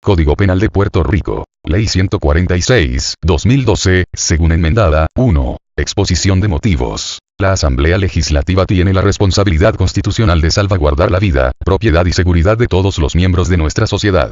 Código Penal de Puerto Rico. Ley 146, 2012, según enmendada. 1. Exposición de motivos. La Asamblea Legislativa tiene la responsabilidad constitucional de salvaguardar la vida, propiedad y seguridad de todos los miembros de nuestra sociedad.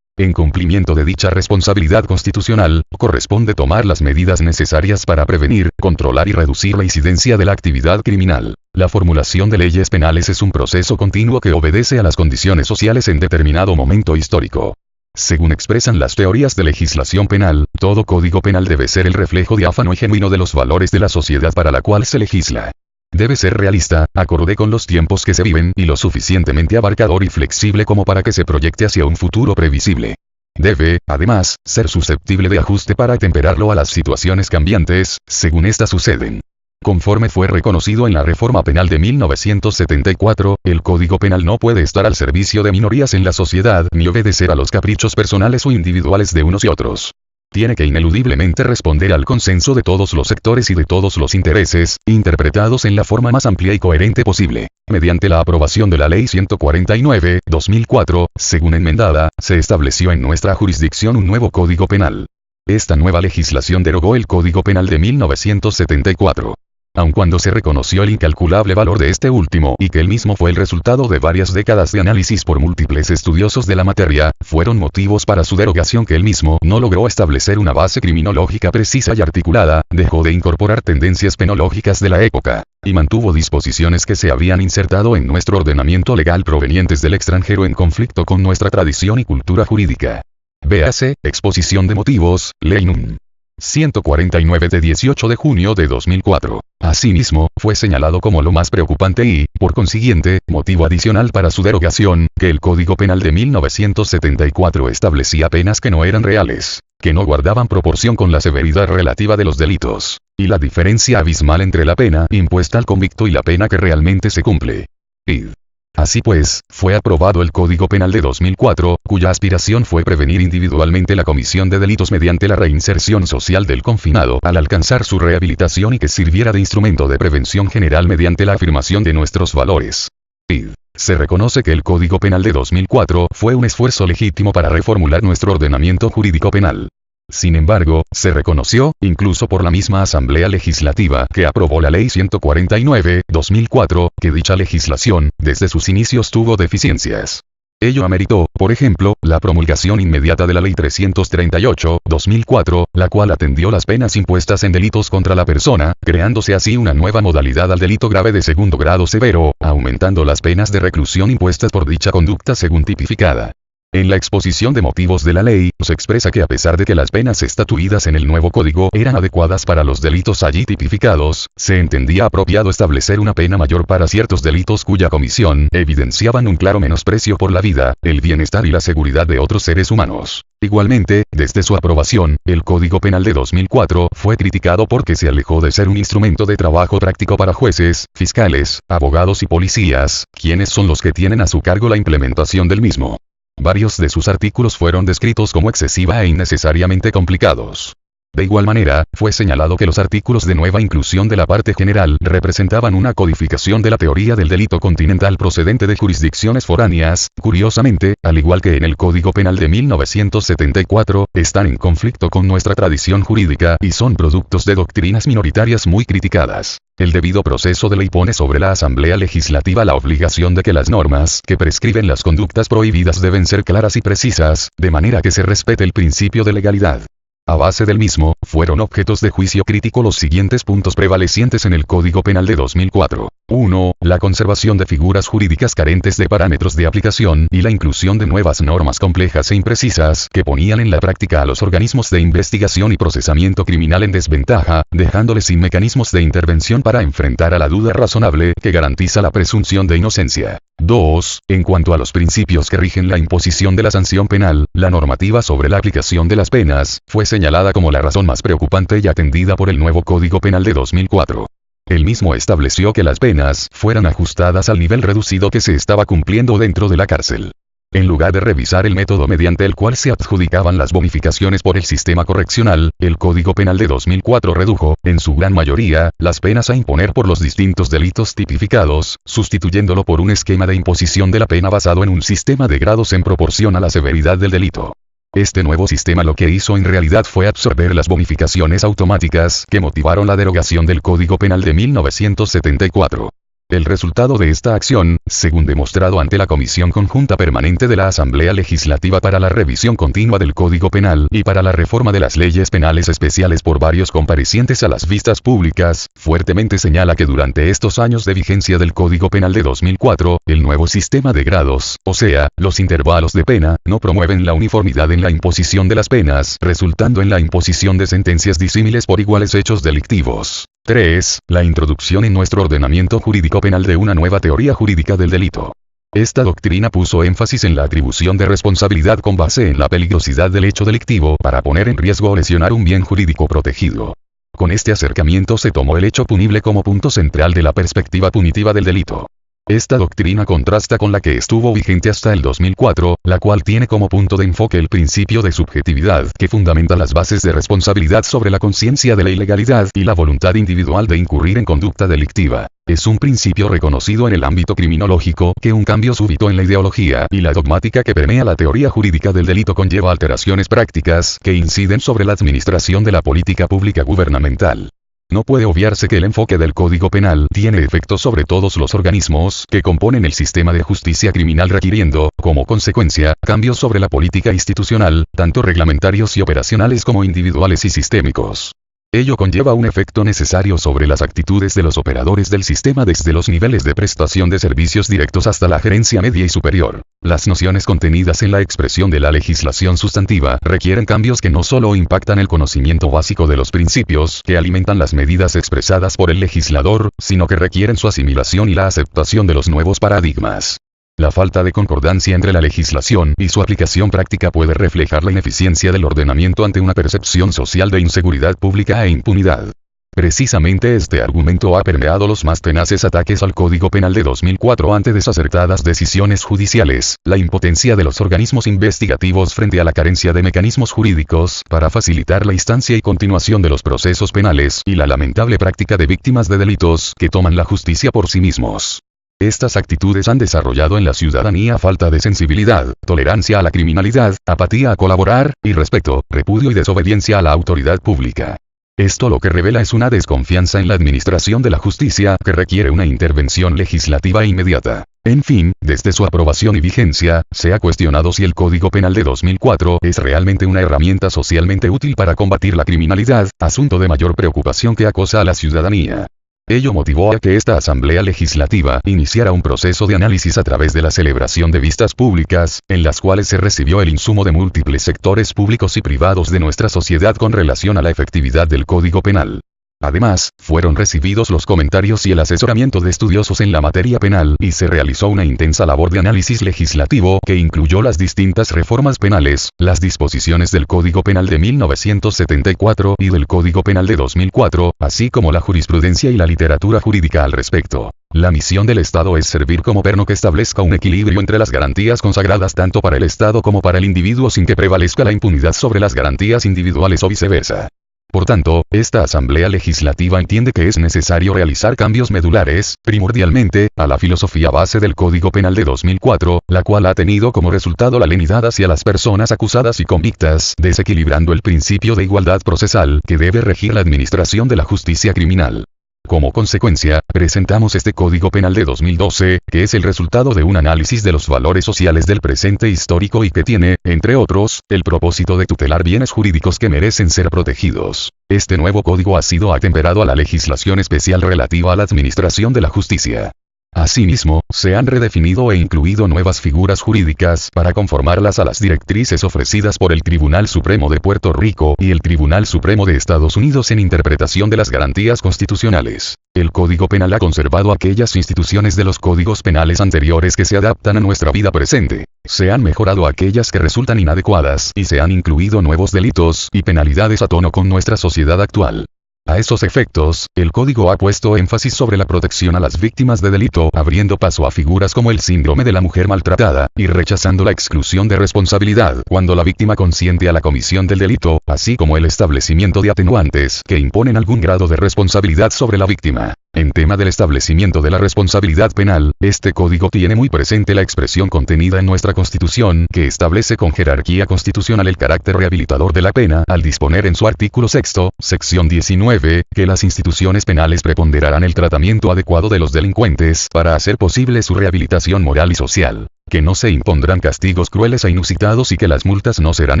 En cumplimiento de dicha responsabilidad constitucional, corresponde tomar las medidas necesarias para prevenir, controlar y reducir la incidencia de la actividad criminal. La formulación de leyes penales es un proceso continuo que obedece a las condiciones sociales en determinado momento histórico. Según expresan las teorías de legislación penal, todo código penal debe ser el reflejo diáfano y genuino de los valores de la sociedad para la cual se legisla. Debe ser realista, acorde con los tiempos que se viven y lo suficientemente abarcador y flexible como para que se proyecte hacia un futuro previsible. Debe, además, ser susceptible de ajuste para atemperarlo a las situaciones cambiantes, según éstas suceden. Conforme fue reconocido en la Reforma Penal de 1974, el Código Penal no puede estar al servicio de minorías en la sociedad ni obedecer a los caprichos personales o individuales de unos y otros. Tiene que ineludiblemente responder al consenso de todos los sectores y de todos los intereses, interpretados en la forma más amplia y coherente posible. Mediante la aprobación de la Ley 149, 2004, según enmendada, se estableció en nuestra jurisdicción un nuevo Código Penal. Esta nueva legislación derogó el Código Penal de 1974. Aun cuando se reconoció el incalculable valor de este último y que el mismo fue el resultado de varias décadas de análisis por múltiples estudiosos de la materia, fueron motivos para su derogación que el mismo no logró establecer una base criminológica precisa y articulada, dejó de incorporar tendencias penológicas de la época, y mantuvo disposiciones que se habían insertado en nuestro ordenamiento legal provenientes del extranjero en conflicto con nuestra tradición y cultura jurídica. Véase, exposición de motivos, Ley Núm. 149 de 18 de junio de 2004. Asimismo, fue señalado como lo más preocupante y, por consiguiente, motivo adicional para su derogación, que el Código Penal de 1974 establecía penas que no eran reales, que no guardaban proporción con la severidad relativa de los delitos, y la diferencia abismal entre la pena impuesta al convicto y la pena que realmente se cumple. Id. Así pues, fue aprobado el Código Penal de 2004, cuya aspiración fue prevenir individualmente la comisión de delitos mediante la reinserción social del confinado al alcanzar su rehabilitación y que sirviera de instrumento de prevención general mediante la afirmación de nuestros valores. Id. Se reconoce que el Código Penal de 2004 fue un esfuerzo legítimo para reformular nuestro ordenamiento jurídico penal. Sin embargo, se reconoció, incluso por la misma Asamblea Legislativa que aprobó la Ley 149, 2004, que dicha legislación, desde sus inicios tuvo deficiencias. Ello ameritó, por ejemplo, la promulgación inmediata de la Ley 338, 2004, la cual atendió las penas impuestas en delitos contra la persona, creándose así una nueva modalidad al delito grave de segundo grado severo, aumentando las penas de reclusión impuestas por dicha conducta según tipificada. En la exposición de motivos de la ley, se expresa que a pesar de que las penas estatuidas en el nuevo código eran adecuadas para los delitos allí tipificados, se entendía apropiado establecer una pena mayor para ciertos delitos cuya comisión evidenciaban un claro menosprecio por la vida, el bienestar y la seguridad de otros seres humanos. Igualmente, desde su aprobación, el Código Penal de 2004 fue criticado porque se alejó de ser un instrumento de trabajo práctico para jueces, fiscales, abogados y policías, quienes son los que tienen a su cargo la implementación del mismo. Varios de sus artículos fueron descritos como excesiva e innecesariamente complicados. De igual manera, fue señalado que los artículos de nueva inclusión de la parte general representaban una codificación de la teoría del delito continental procedente de jurisdicciones foráneas, curiosamente, al igual que en el Código Penal de 1974, están en conflicto con nuestra tradición jurídica y son productos de doctrinas minoritarias muy criticadas. El debido proceso de ley pone sobre la Asamblea Legislativa la obligación de que las normas que prescriben las conductas prohibidas deben ser claras y precisas, de manera que se respete el principio de legalidad. A base del mismo, fueron objetos de juicio crítico los siguientes puntos prevalecientes en el Código Penal de 2004. 1. La conservación de figuras jurídicas carentes de parámetros de aplicación y la inclusión de nuevas normas complejas e imprecisas que ponían en la práctica a los organismos de investigación y procesamiento criminal en desventaja, dejándoles sin mecanismos de intervención para enfrentar a la duda razonable que garantiza la presunción de inocencia. 2. En cuanto a los principios que rigen la imposición de la sanción penal, la normativa sobre la aplicación de las penas fue señalada como la razón más preocupante y atendida por el nuevo Código Penal de 2004. El mismo estableció que las penas fueran ajustadas al nivel reducido que se estaba cumpliendo dentro de la cárcel. En lugar de revisar el método mediante el cual se adjudicaban las bonificaciones por el sistema correccional, el Código Penal de 2004 redujo, en su gran mayoría, las penas a imponer por los distintos delitos tipificados, sustituyéndolo por un esquema de imposición de la pena basado en un sistema de grados en proporción a la severidad del delito. Este nuevo sistema lo que hizo en realidad fue absorber las bonificaciones automáticas que motivaron la derogación del Código Penal de 1974. El resultado de esta acción, según demostrado ante la Comisión Conjunta Permanente de la Asamblea Legislativa para la revisión continua del Código Penal y para la reforma de las leyes penales especiales por varios comparecientes a las vistas públicas, fuertemente señala que durante estos años de vigencia del Código Penal de 2004, el nuevo sistema de grados, o sea, los intervalos de pena, no promueven la uniformidad en la imposición de las penas, resultando en la imposición de sentencias disímiles por iguales hechos delictivos. 3. La introducción en nuestro ordenamiento jurídico penal de una nueva teoría jurídica del delito. Esta doctrina puso énfasis en la atribución de responsabilidad con base en la peligrosidad del hecho delictivo para poner en riesgo o lesionar un bien jurídico protegido. Con este acercamiento se tomó el hecho punible como punto central de la perspectiva punitiva del delito. Esta doctrina contrasta con la que estuvo vigente hasta el 2004, la cual tiene como punto de enfoque el principio de subjetividad que fundamenta las bases de responsabilidad sobre la conciencia de la ilegalidad y la voluntad individual de incurrir en conducta delictiva. Es un principio reconocido en el ámbito criminológico que un cambio súbito en la ideología y la dogmática que permea la teoría jurídica del delito conlleva alteraciones prácticas que inciden sobre la administración de la política pública gubernamental. No puede obviarse que el enfoque del Código Penal tiene efectos sobre todos los organismos que componen el sistema de justicia criminal requiriendo, como consecuencia, cambios sobre la política institucional, tanto reglamentarios y operacionales como individuales y sistémicos. Ello conlleva un efecto necesario sobre las actitudes de los operadores del sistema desde los niveles de prestación de servicios directos hasta la gerencia media y superior. Las nociones contenidas en la expresión de la legislación sustantiva requieren cambios que no solo impactan el conocimiento básico de los principios que alimentan las medidas expresadas por el legislador, sino que requieren su asimilación y la aceptación de los nuevos paradigmas. La falta de concordancia entre la legislación y su aplicación práctica puede reflejar la ineficiencia del ordenamiento ante una percepción social de inseguridad pública e impunidad. Precisamente este argumento ha permeado los más tenaces ataques al Código Penal de 2004 ante desacertadas decisiones judiciales, la impotencia de los organismos investigativos frente a la carencia de mecanismos jurídicos para facilitar la instancia y continuación de los procesos penales y la lamentable práctica de víctimas de delitos que toman la justicia por sí mismos. Estas actitudes han desarrollado en la ciudadanía falta de sensibilidad, tolerancia a la criminalidad, apatía a colaborar, irrespeto, repudio y desobediencia a la autoridad pública. Esto lo que revela es una desconfianza en la administración de la justicia que requiere una intervención legislativa inmediata. En fin, desde su aprobación y vigencia, se ha cuestionado si el Código Penal de 2004 es realmente una herramienta socialmente útil para combatir la criminalidad, asunto de mayor preocupación que acosa a la ciudadanía. Ello motivó a que esta Asamblea Legislativa iniciara un proceso de análisis a través de la celebración de vistas públicas, en las cuales se recibió el insumo de múltiples sectores públicos y privados de nuestra sociedad con relación a la efectividad del Código Penal. Además, fueron recibidos los comentarios y el asesoramiento de estudiosos en la materia penal y se realizó una intensa labor de análisis legislativo que incluyó las distintas reformas penales, las disposiciones del Código Penal de 1974 y del Código Penal de 2004, así como la jurisprudencia y la literatura jurídica al respecto. La misión del Estado es servir como perno que establezca un equilibrio entre las garantías consagradas tanto para el Estado como para el individuo sin que prevalezca la impunidad sobre las garantías individuales o viceversa. Por tanto, esta Asamblea Legislativa entiende que es necesario realizar cambios medulares, primordialmente, a la filosofía base del Código Penal de 2004, la cual ha tenido como resultado la lenidad hacia las personas acusadas y convictas, desequilibrando el principio de igualdad procesal que debe regir la administración de la justicia criminal. Como consecuencia, presentamos este Código Penal de 2012, que es el resultado de un análisis de los valores sociales del presente histórico y que tiene, entre otros, el propósito de tutelar bienes jurídicos que merecen ser protegidos. Este nuevo código ha sido atemperado a la legislación especial relativa a la administración de la justicia. Asimismo, se han redefinido e incluido nuevas figuras jurídicas para conformarlas a las directrices ofrecidas por el Tribunal Supremo de Puerto Rico y el Tribunal Supremo de Estados Unidos en interpretación de las garantías constitucionales. El Código Penal ha conservado aquellas instituciones de los códigos penales anteriores que se adaptan a nuestra vida presente. Se han mejorado aquellas que resultan inadecuadas y se han incluido nuevos delitos y penalidades a tono con nuestra sociedad actual. A esos efectos, el código ha puesto énfasis sobre la protección a las víctimas de delito, abriendo paso a figuras como el síndrome de la mujer maltratada, y rechazando la exclusión de responsabilidad cuando la víctima consiente a la comisión del delito, así como el establecimiento de atenuantes que imponen algún grado de responsabilidad sobre la víctima. En tema del establecimiento de la responsabilidad penal, este código tiene muy presente la expresión contenida en nuestra Constitución, que establece con jerarquía constitucional el carácter rehabilitador de la pena, al disponer en su artículo 6, sección 19, que las instituciones penales preponderarán el tratamiento adecuado de los delincuentes para hacer posible su rehabilitación moral y social, que no se impondrán castigos crueles e inusitados y que las multas no serán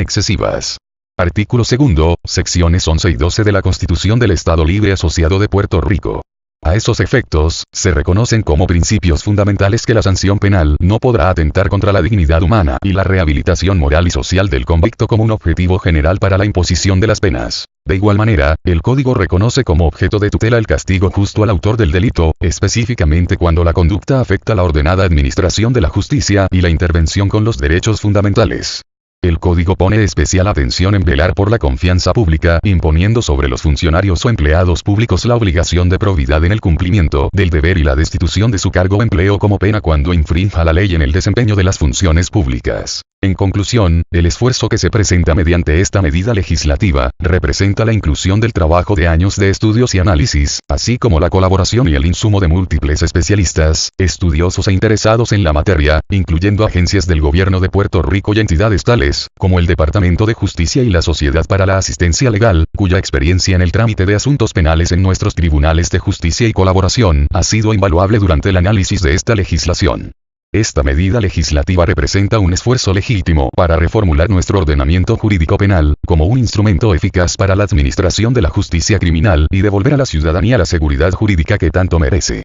excesivas. Artículo 2, secciones 11 y 12 de la Constitución del Estado Libre Asociado de Puerto Rico. A esos efectos, se reconocen como principios fundamentales que la sanción penal no podrá atentar contra la dignidad humana y la rehabilitación moral y social del convicto como un objetivo general para la imposición de las penas. De igual manera, el Código reconoce como objeto de tutela el castigo justo al autor del delito, específicamente cuando la conducta afecta la ordenada administración de la justicia y la intervención con los derechos fundamentales. El Código pone especial atención en velar por la confianza pública, imponiendo sobre los funcionarios o empleados públicos la obligación de probidad en el cumplimiento del deber y la destitución de su cargo o empleo como pena cuando infrinja la ley en el desempeño de las funciones públicas. En conclusión, el esfuerzo que se presenta mediante esta medida legislativa, representa la inclusión del trabajo de años de estudios y análisis, así como la colaboración y el insumo de múltiples especialistas, estudiosos e interesados en la materia, incluyendo agencias del gobierno de Puerto Rico y entidades tales, como el Departamento de Justicia y la Sociedad para la Asistencia Legal, cuya experiencia en el trámite de asuntos penales en nuestros tribunales de justicia y colaboración, ha sido invaluable durante el análisis de esta legislación. Esta medida legislativa representa un esfuerzo legítimo para reformular nuestro ordenamiento jurídico penal, como un instrumento eficaz para la administración de la justicia criminal y devolver a la ciudadanía la seguridad jurídica que tanto merece.